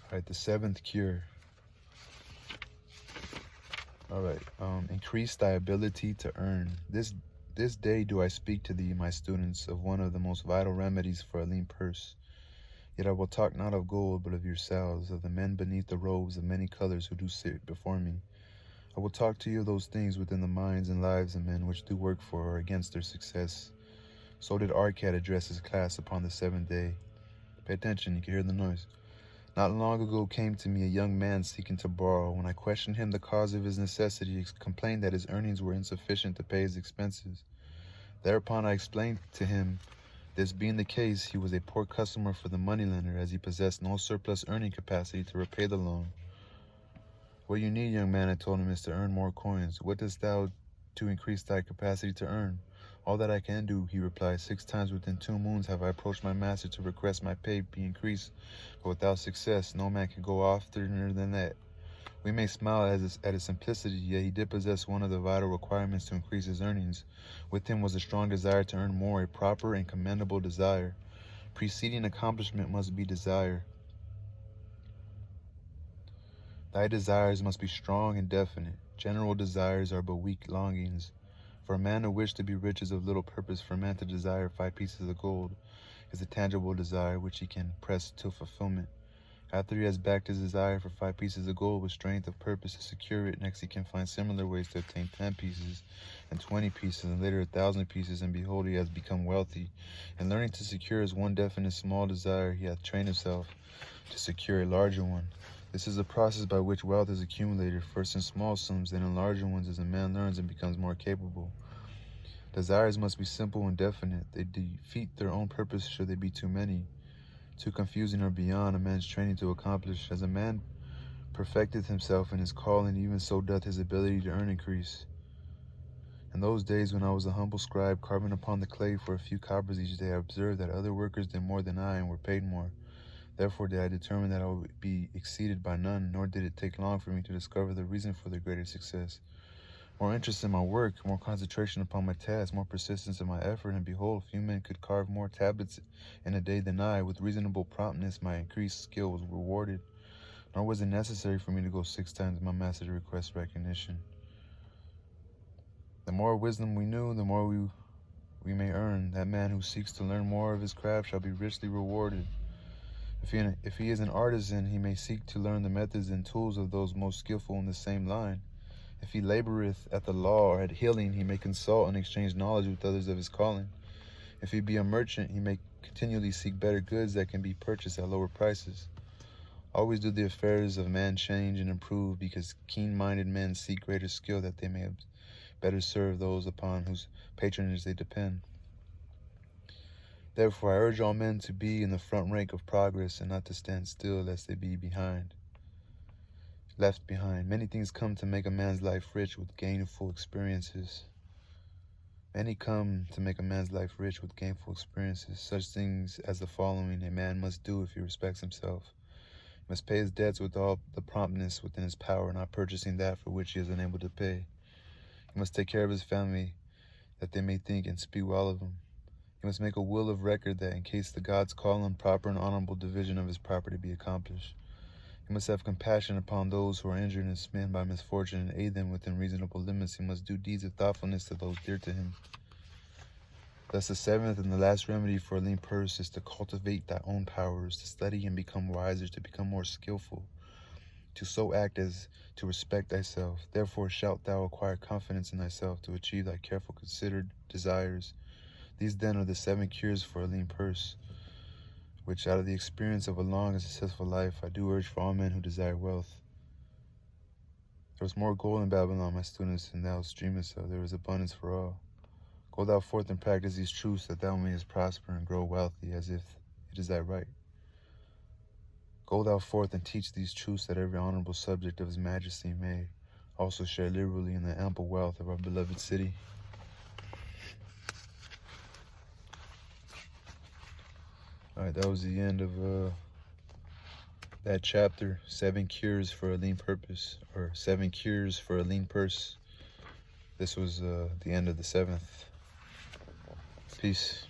All right, the seventh cure. All right, increase thy ability to earn. This day do I speak to thee, my students, of one of the most vital remedies for a lean purse. Yet I will talk not of gold, but of yourselves, of the men beneath the robes of many colors who do sit before me. I will talk to you of those things within the minds and lives of men which do work for or against their success. So did Arcad address his class upon the seventh day. Pay attention, you can hear the noise. Not long ago came to me a young man seeking to borrow. When I questioned him the cause of his necessity, he complained that his earnings were insufficient to pay his expenses. Thereupon I explained to him, this being the case, he was a poor customer for the moneylender, as he possessed no surplus earning capacity to repay the loan. What you need, young man, I told him, is to earn more coins. What dost thou to increase thy capacity to earn? All that I can do, he replied. 6 times within 2 moons have I approached my master to request my pay be increased, but without success. No man can go oftener than that. We may smile at his simplicity, yet he did possess one of the vital requirements to increase his earnings. With him was a strong desire to earn more, a proper and commendable desire. Preceding accomplishment must be desire. Thy desires must be strong and definite. General desires are but weak longings. For a man to wish to be rich is of little purpose. For a man to desire 5 pieces of gold is a tangible desire which he can press to fulfillment. After he has backed his desire for 5 pieces of gold with strength of purpose to secure it, next he can find similar ways to obtain 10 pieces and 20 pieces and later 1,000 pieces, and behold, he has become wealthy. In learning to secure his one definite small desire, he hath trained himself to secure a larger one. This is the process by which wealth is accumulated, first in small sums, then in larger ones, as a man learns and becomes more capable. Desires must be simple and definite. They defeat their own purpose should they be too many, too confusing, or beyond a man's training to accomplish. As a man perfecteth himself in his calling, even so doth his ability to earn increase. In those days when I was a humble scribe, carving upon the clay for a few coppers each day, I observed that other workers did more than I and were paid more. Therefore did I determine that I would be exceeded by none, nor did it take long for me to discover the reason for their greater success. More interest in my work, more concentration upon my task, more persistence in my effort, and behold, few men could carve more tablets in a day than I. With reasonable promptness, my increased skill was rewarded, nor was it necessary for me to go 6 times to my master to request recognition. The more wisdom we knew, the more we may earn. That man who seeks to learn more of his craft shall be richly rewarded. If he is an artisan, he may seek to learn the methods and tools of those most skillful in the same line. If he laboreth at the law or at healing, he may consult and exchange knowledge with others of his calling. If he be a merchant, he may continually seek better goods that can be purchased at lower prices. Always do the affairs of man change and improve, because keen-minded men seek greater skill that they may better serve those upon whose patronage they depend. Therefore, I urge all men to be in the front rank of progress and not to stand still lest they be left behind. Many things come to make a man's life rich with gainful experiences. Such things as the following a man must do if he respects himself. He must pay his debts with all the promptness within his power, not purchasing that for which he is unable to pay. He must take care of his family, that they may think and speak well of him. He must make a will of record that in case the gods call him, proper and honorable division of his property be accomplished. He must have compassion upon those who are injured and smitten by misfortune and aid them within reasonable limits. He must do deeds of thoughtfulness to those dear to him. Thus the 7th and the last remedy for a lean purse is to cultivate thy own powers, to study and become wiser, to become more skillful, to so act as to respect thyself. Therefore shalt thou acquire confidence in thyself to achieve thy careful considered desires. These then are the 7 cures for a lean purse, which out of the experience of a long and successful life I do urge for all men who desire wealth. There was more gold in Babylon, my students, than thou dreamest of. There is abundance for all. Go thou forth and practice these truths, that thou mayest prosper and grow wealthy, as if it is thy right. Go thou forth and teach these truths, that every honorable subject of his majesty may also share liberally in the ample wealth of our beloved city. All right, that was the end of that chapter, 7 cures for a lean purpose, or 7 cures for a lean purse. This was the end of the 7th. Peace.